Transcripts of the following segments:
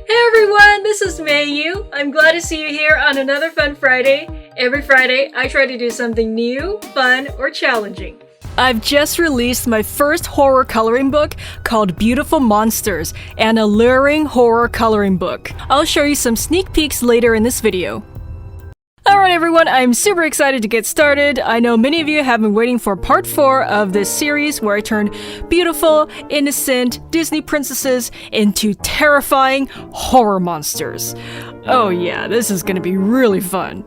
Hey everyone, this is MeiYu. I'm glad to see you here on another Fun Friday. Every Friday, I try to do something new, fun, or challenging. I've just released my first horror coloring book called Beautiful Monsters, an alluring horror coloring book. I'll show you some sneak peeks later in this video. Alright everyone, I'm super excited to get started. I know many of you have been waiting for part 4 of this series where I turn beautiful, innocent Disney princesses into terrifying horror monsters. Oh yeah, this is gonna be really fun.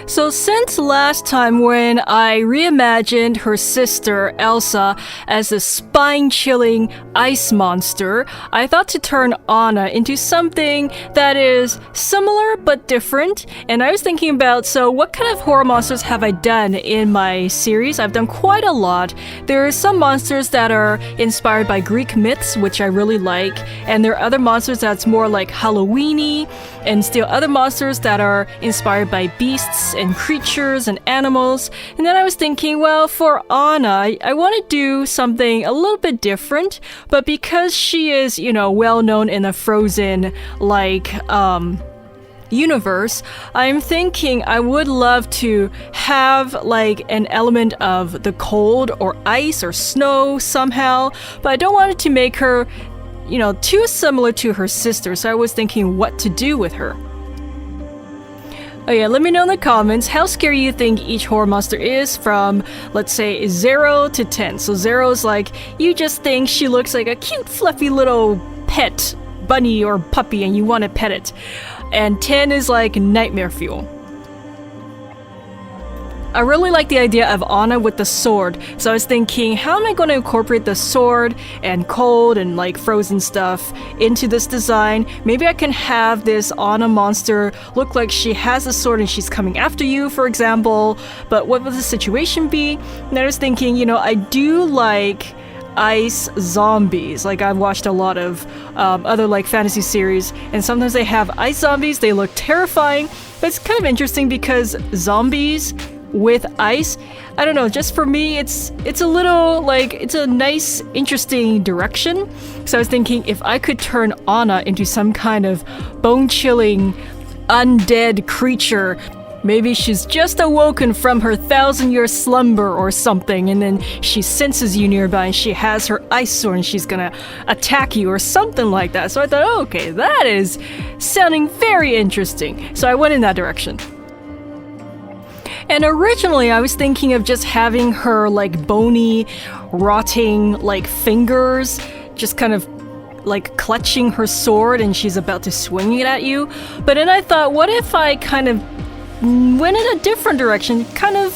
So since last time when I reimagined her sister Elsa as a spine-chilling ice monster, I thought to turn Anna into something that is similar but different. And I was thinking about, so what kind of horror monsters have I done in my series? I've done quite a lot. There are some monsters that are inspired by Greek myths, which I really like, and there are other monsters that's more like Halloween-y, and still other monsters that are inspired by beasts and creatures and animals. And then I was thinking, well, for Anna, I want to do something a little bit different, but because she is, well known in the Frozen, universe, I'm thinking I would love to have an element of the cold or ice or snow somehow, but I don't want it to make her, too similar to her sister, so I was thinking what to do with her. Oh yeah, let me know in the comments how scary you think each horror monster is from, let's say, 0 to 10. So 0 is like, you just think she looks like a cute, fluffy little pet bunny or puppy and you want to pet it. And 10 is like nightmare fuel. I really like the idea of Anna with the sword, so I was thinking, how am I going to incorporate the sword and cold and frozen stuff into this design? Maybe I can have this Anna monster look like she has a sword and she's coming after you, for example, but what would the situation be? And I was thinking, I do like ice zombies. I've watched a lot of other fantasy series, and sometimes they have ice zombies. They look terrifying, but it's kind of interesting because zombies with ice, I don't know, just for me it's a little it's a nice interesting direction. So I was thinking if I could turn Anna into some kind of bone-chilling undead creature, maybe she's just awoken from her 1,000-year slumber or something, and then she senses you nearby and she has her ice sword and she's gonna attack you or something like that. So I thought, oh, okay, that is sounding very interesting. So I went in that direction. And originally I was thinking of just having her bony, rotting fingers, just kind of clutching her sword and she's about to swing it at you. But then I thought, what if I kind of went in a different direction, kind of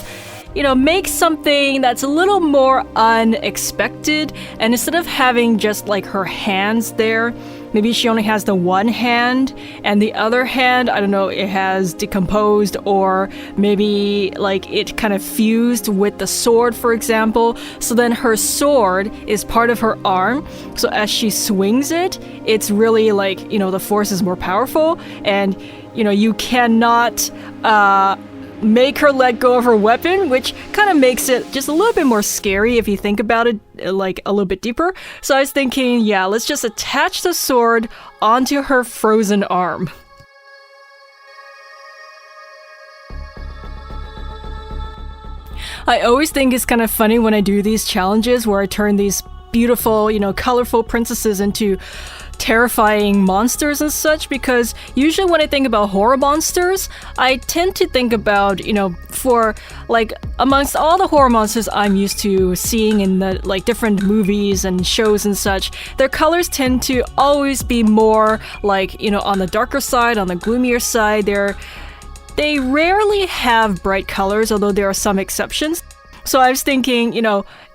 make something that's a little more unexpected, and instead of having just her hands there, maybe she only has the one hand, and the other hand, I don't know, it has decomposed, or maybe it kind of fused with the sword, for example. So then her sword is part of her arm, so as she swings it, it's really the force is more powerful, and you cannot make her let go of her weapon, which kind of makes it just a little bit more scary if you think about it a little bit deeper. So I was thinking, yeah, let's just attach the sword onto her frozen arm. I always think it's kind of funny when I do these challenges where I turn these beautiful, colorful princesses into terrifying monsters and such, because usually when I think about horror monsters, I tend to think about, for amongst all the horror monsters I'm used to seeing in the different movies and shows and such, their colors tend to always be more on the darker side, on the gloomier side. They rarely have bright colors, although there are some exceptions. So I was thinking,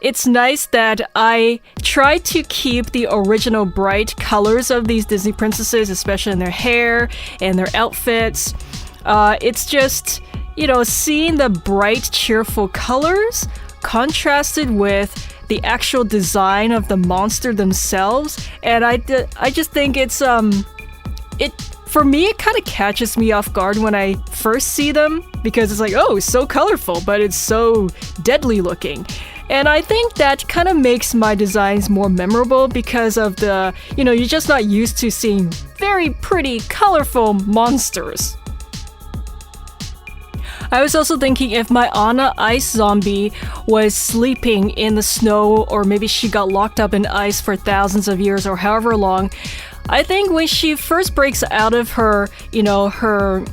it's nice that I try to keep the original bright colors of these Disney princesses, especially in their hair and their outfits. It's just, seeing the bright, cheerful colors contrasted with the actual design of the monster themselves. And I just think it's, for me, it kind of catches me off guard when I first see them, because it's oh, it's so colorful, but it's so deadly looking. And I think that kind of makes my designs more memorable because of the, you're just not used to seeing very pretty, colorful monsters. I was also thinking if my Anna ice zombie was sleeping in the snow, or maybe she got locked up in ice for thousands of years or however long, I think when she first breaks out of her, her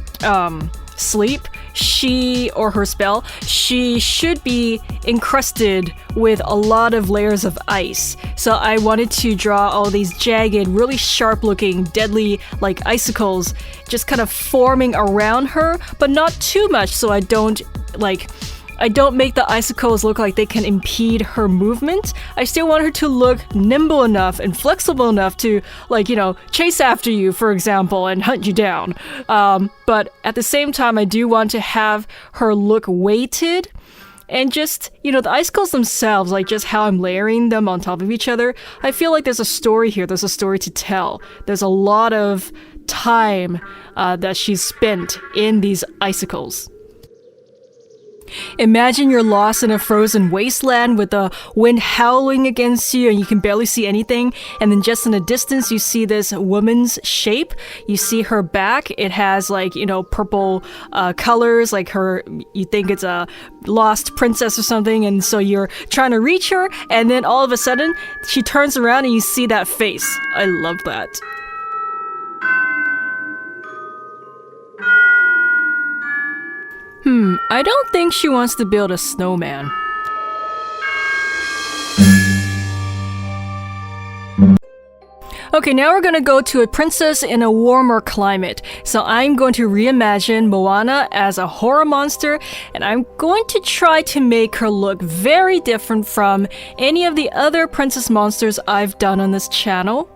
sleep, her spell, she should be encrusted with a lot of layers of ice. So I wanted to draw all these jagged, really sharp looking, deadly like icicles just kind of forming around her, but not too much so I don't make the icicles look like they can impede her movement. I still want her to look nimble enough and flexible enough to, chase after you, for example, and hunt you down. But at the same time, I do want to have her look weighted. And just, the icicles themselves, like just how I'm layering them on top of each other, I feel like there's a story here. There's a story to tell. There's a lot of time that she's spent in these icicles. Imagine you're lost in a frozen wasteland with the wind howling against you and you can barely see anything, and then just in the distance you see this woman's shape. You see her back. It has purple colors, like you think it's a lost princess or something, and so you're trying to reach her, and then all of a sudden she turns around and you see that face. I love that. I don't think she wants to build a snowman. Okay, now we're gonna go to a princess in a warmer climate. So I'm going to reimagine Moana as a horror monster, and I'm going to try to make her look very different from any of the other princess monsters I've done on this channel.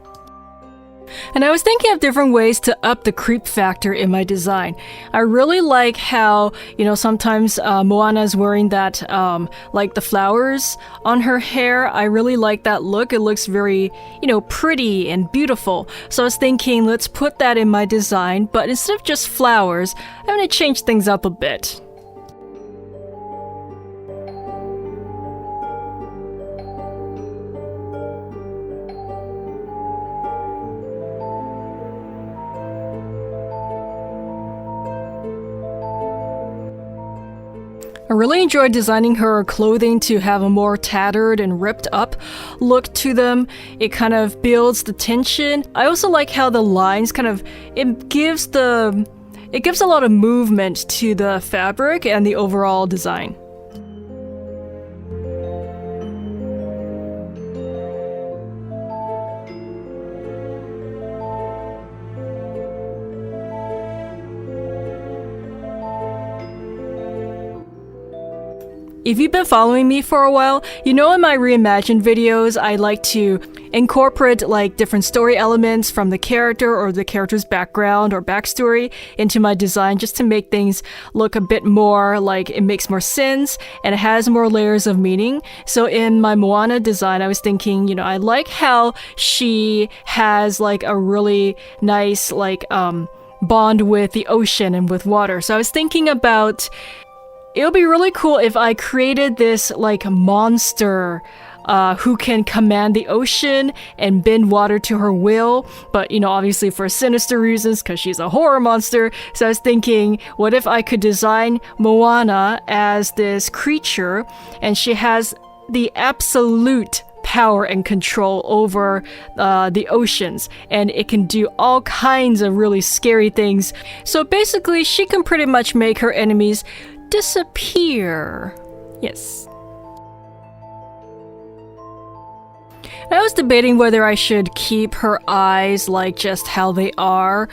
And I was thinking of different ways to up the creep factor in my design. I really like how, sometimes Moana is wearing that, like the flowers on her hair. I really like that look. It looks very, pretty and beautiful. So I was thinking, let's put that in my design, but instead of just flowers, I'm going to change things up a bit. I really enjoyed designing her clothing to have a more tattered and ripped up look to them. It kind of builds the tension. I also like how the lines it gives a lot of movement to the fabric and the overall design. If you've been following me for a while, in my Reimagine videos, I like to incorporate different story elements from the character or the character's background or backstory into my design just to make things look a bit more like it makes more sense and it has more layers of meaning. So in my Moana design, I was thinking, I like how she has a really nice bond with the ocean and with water. So I was thinking about it would be really cool if I created this monster who can command the ocean and bend water to her will, but obviously for sinister reasons because she's a horror monster. So I was thinking, what if I could design Moana as this creature and she has the absolute power and control over the oceans, and it can do all kinds of really scary things. So basically she can pretty much make her enemies disappear. Yes. I was debating whether I should keep her eyes just how they are,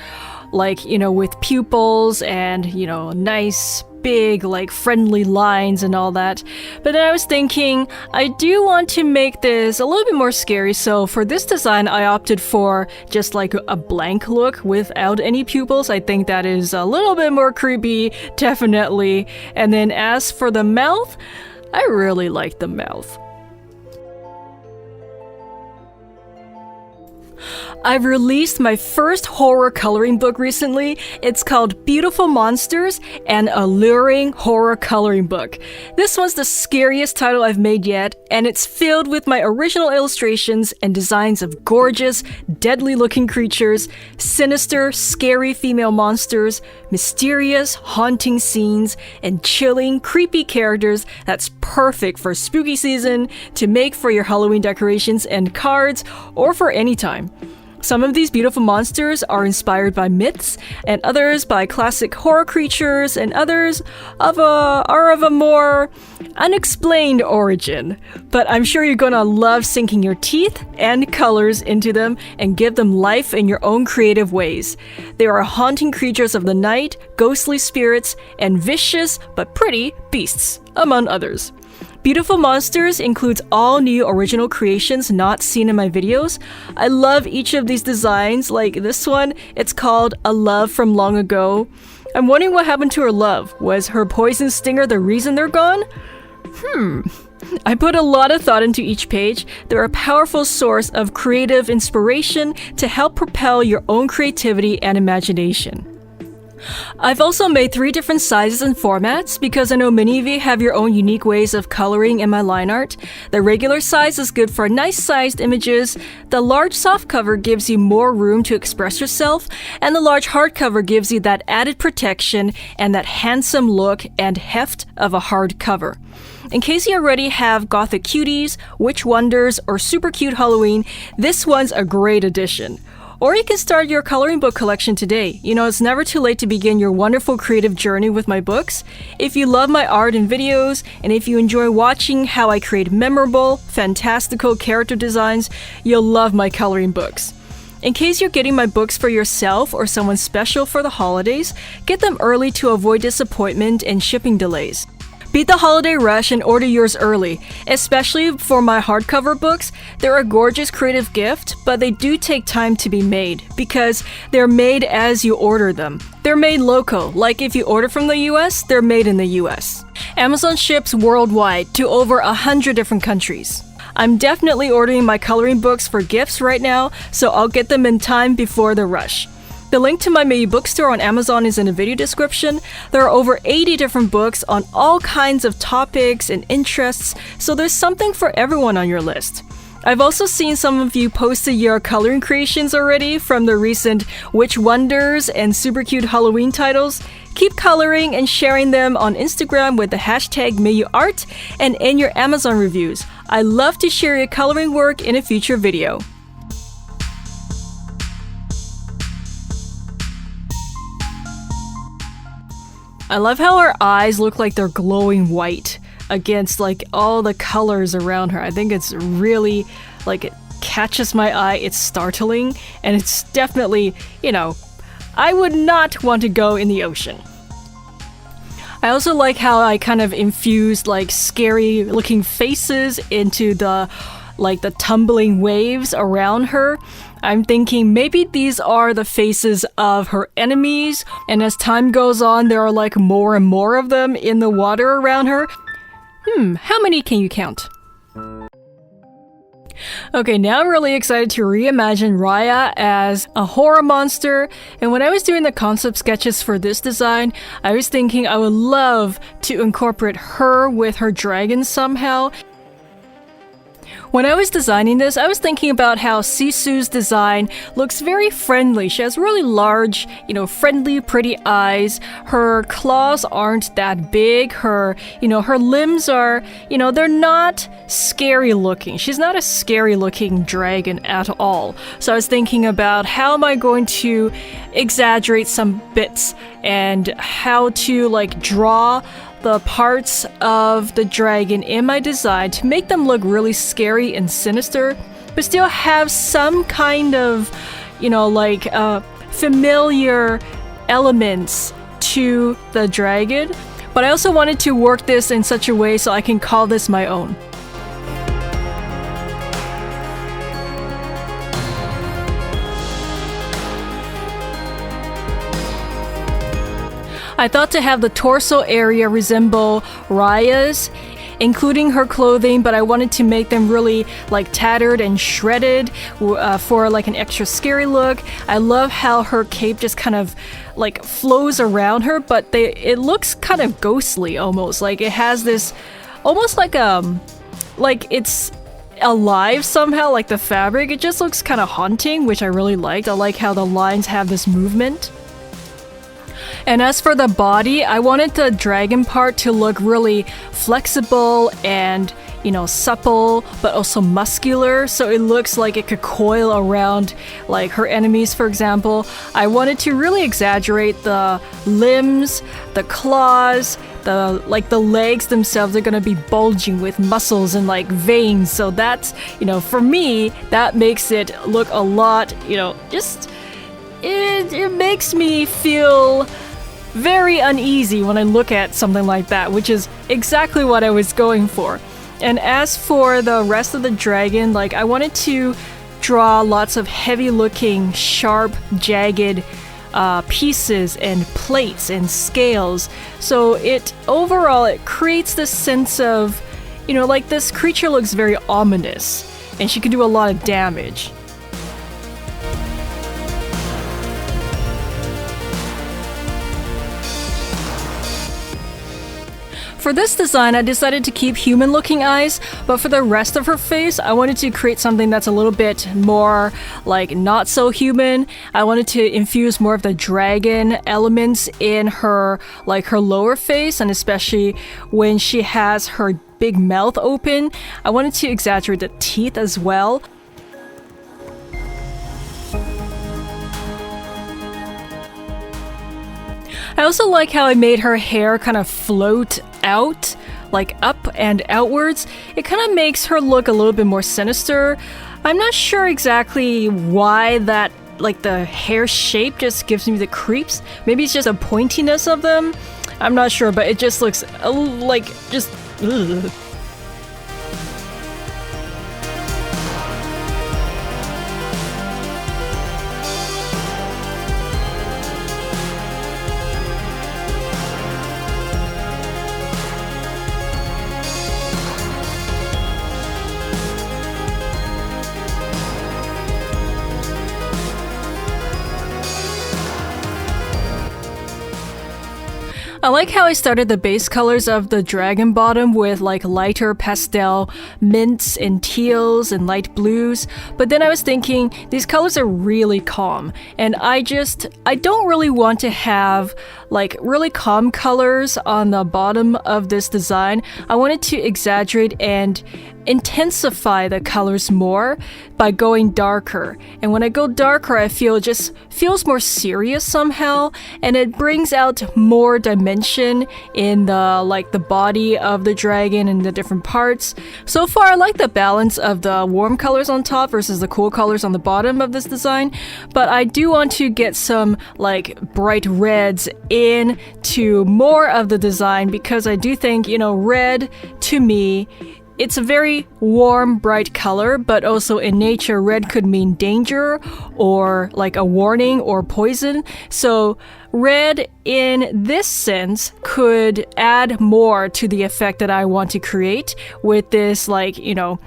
with pupils and, nice big friendly lines and all that. But then I was thinking I do want to make this a little bit more scary, so for this design I opted for just a blank look without any pupils. I think that is a little bit more creepy, definitely. And then as for the mouth, I really like the mouth. I've released my first horror coloring book recently. It's called Beautiful Monsters, an alluring horror coloring book. This one's the scariest title I've made yet, and it's filled with my original illustrations and designs of gorgeous, deadly-looking creatures, sinister, scary female monsters, mysterious, haunting scenes, and chilling, creepy characters that's perfect for spooky season, to make for your Halloween decorations and cards, or for any time. Some of these beautiful monsters are inspired by myths, and others by classic horror creatures, and others are of a more unexplained origin. But I'm sure you're gonna love sinking your teeth and colors into them and give them life in your own creative ways. They are haunting creatures of the night, ghostly spirits, and vicious but pretty beasts, among others. Beautiful Monsters includes all new original creations not seen in my videos. I love each of these designs, like this one, it's called A Love from Long Ago. I'm wondering what happened to her love. Was her poison stinger the reason they're gone? I put a lot of thought into each page. They're a powerful source of creative inspiration to help propel your own creativity and imagination. I've also made 3 different sizes and formats because I know many of you have your own unique ways of coloring in my line art. The regular size is good for nice sized images, the large softcover gives you more room to express yourself, and the large hardcover gives you that added protection and that handsome look and heft of a hardcover. In case you already have Gothic Cuties, Witch Wonders, or Super Cute Halloween, this one's a great addition. Or you can start your coloring book collection today. You know, it's never too late to begin your wonderful creative journey with my books. If you love my art and videos, and if you enjoy watching how I create memorable, fantastical character designs, you'll love my coloring books. In case you're getting my books for yourself or someone special for the holidays, get them early to avoid disappointment and shipping delays. Beat the holiday rush and order yours early, especially for my hardcover books. They're a gorgeous creative gift, but they do take time to be made because they're made as you order them. They're made local, like if you order from the US, they're made in the US. Amazon ships worldwide to over 100 different countries. I'm definitely ordering my coloring books for gifts right now, so I'll get them in time before the rush. The link to my MeiYu bookstore on Amazon is in the video description. There are over 80 different books on all kinds of topics and interests, so there's something for everyone on your list. I've also seen some of you posted your coloring creations already from the recent Witch Wonders and Super Cute Halloween titles. Keep coloring and sharing them on Instagram with the hashtag MeiYuArt and in your Amazon reviews. I love to share your coloring work in a future video. I love how her eyes look like they're glowing white against like all the colors around her. I think it's really, like, it catches my eye, it's startling, and it's definitely, you know, I would not want to go in the ocean. I also like how I kind of infused like scary looking faces into the tumbling waves around her. I'm thinking maybe these are the faces of her enemies, and as time goes on, there are like more and more of them in the water around her. How many can you count? Okay, now I'm really excited to reimagine Raya as a horror monster, and when I was doing the concept sketches for this design, I was thinking I would love to incorporate her with her dragon somehow. When I was designing this, I was thinking about how Sisu's design looks very friendly. She has really large, friendly, pretty eyes. Her claws aren't that big. Her limbs are, they're not scary looking. She's not a scary looking dragon at all. So I was thinking about how am I going to exaggerate some bits and how to draw the parts of the dragon in my design to make them look really scary and sinister, but still have some kind of, familiar elements to the dragon. But I also wanted to work this in such a way so I can call this my own. I thought to have the torso area resemble Raya's including her clothing, but I wanted to make them really like tattered and shredded for like an extra scary look. I love how her cape just kind of like flows around her, but it looks kind of ghostly almost. Like it has this almost like it's alive somehow, like the fabric. It just looks kind of haunting, which I really liked. I like how the lines have this movement. And as for the body, I wanted the dragon part to look really flexible and, you know, supple, but also muscular, so it looks like it could coil around like her enemies, for example. I wanted to really exaggerate the limbs, the claws, the legs themselves are gonna be bulging with muscles and like veins, so that's, you know, for me, that makes it look a lot, you know, just it makes me feel very uneasy when I look at something like that, which is exactly what I was going for. And as for the rest of the dragon, like I wanted to draw lots of heavy looking, sharp, jagged pieces and plates and scales. So it creates this sense of, you know, like this creature looks very ominous and she can do a lot of damage. For this design, I decided to keep human-looking eyes, but for the rest of her face, I wanted to create something that's a little bit more, like, not so human. I wanted to infuse more of the dragon elements in her, like, her lower face, and especially when she has her big mouth open. I wanted to exaggerate the teeth as well. I also like how I made her hair kind of float out, like up and outwards. It kind of makes her look a little bit more sinister. I'm not sure exactly why that, like the hair shape just gives me the creeps. Maybe it's just a pointiness of them. I'm not sure, but it just looks like just ugh. I like how I started the base colors of the dragon bottom with like lighter pastel mints and teals and light blues, but then I was thinking these colors are really calm, and I don't really want to have like really calm colors on the bottom of this design. I wanted to exaggerate and intensify the colors more by going darker, and when I go darker I feel it just feels more serious somehow, and it brings out more dimension in the body of the dragon and the different parts. So far I like the balance of the warm colors on top versus the cool colors on the bottom of this design, but I do want to get some like bright reds into more of the design, because I do think, you know, red to me, it's a very warm, bright color, but also in nature, red could mean danger or like a warning or poison. So red in this sense could add more to the effect that I want to create with this, like, you know,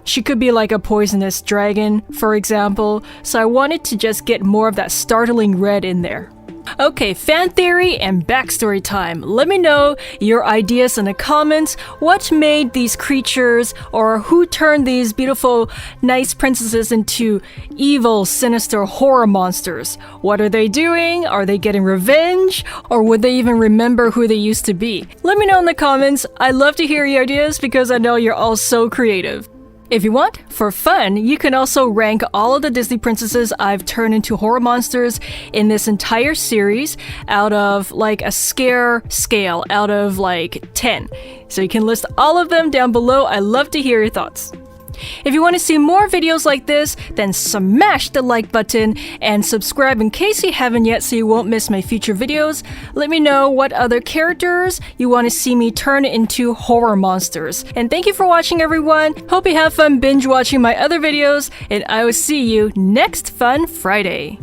she could be like a poisonous dragon, for example. So I wanted to just get more of that startling red in there. Okay, fan theory and backstory time. Let me know your ideas in the comments. What made these creatures, or who turned these beautiful, nice princesses into evil, sinister horror monsters? What are they doing? Are they getting revenge? Or would they even remember who they used to be? Let me know in the comments. I love to hear your ideas because I know you're all so creative. If you want, for fun, you can also rank all of the Disney princesses I've turned into horror monsters in this entire series out of like a scare scale out of like 10. So you can list all of them down below. I love to hear your thoughts. If you want to see more videos like this, then smash the like button and subscribe in case you haven't yet so you won't miss my future videos. Let me know what other characters you want to see me turn into horror monsters. And thank you for watching, everyone. Hope you have fun binge watching my other videos, and I will see you next Fun Friday.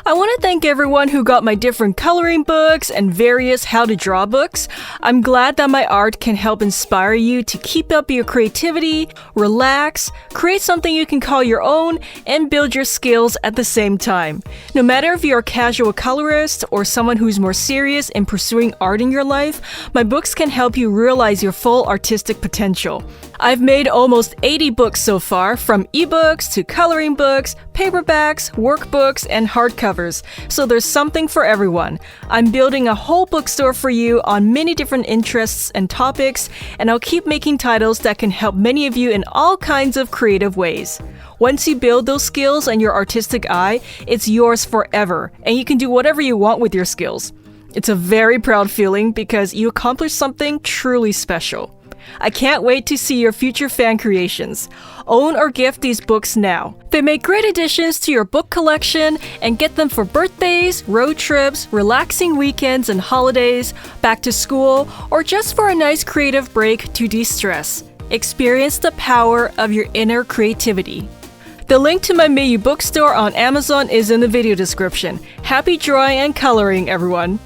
I want to thank everyone who got my different coloring books and various how to draw books. I'm glad that my art can help inspire you to keep up your creativity, relax, create something you can call your own, and build your skills at the same time. No matter if you're a casual colorist or someone who's more serious in pursuing art in your life, my books can help you realize your full artistic potential. I've made almost 80 books so far, from ebooks to coloring books, paperbacks, workbooks, and hardcovers, so there's something for everyone. I'm building a whole bookstore for you on many different interests and topics, and I'll keep making titles that can help many of you in all kinds of creative ways. Once you build those skills and your artistic eye, it's yours forever, and you can do whatever you want with your skills. It's a very proud feeling because you accomplished something truly special. I can't wait to see your future fan creations. Own or gift these books now. They make great additions to your book collection, and get them for birthdays, road trips, relaxing weekends and holidays, back to school, or just for a nice creative break to de-stress. Experience the power of your inner creativity. The link to my MeiYu bookstore on Amazon is in the video description. Happy drawing and coloring, everyone!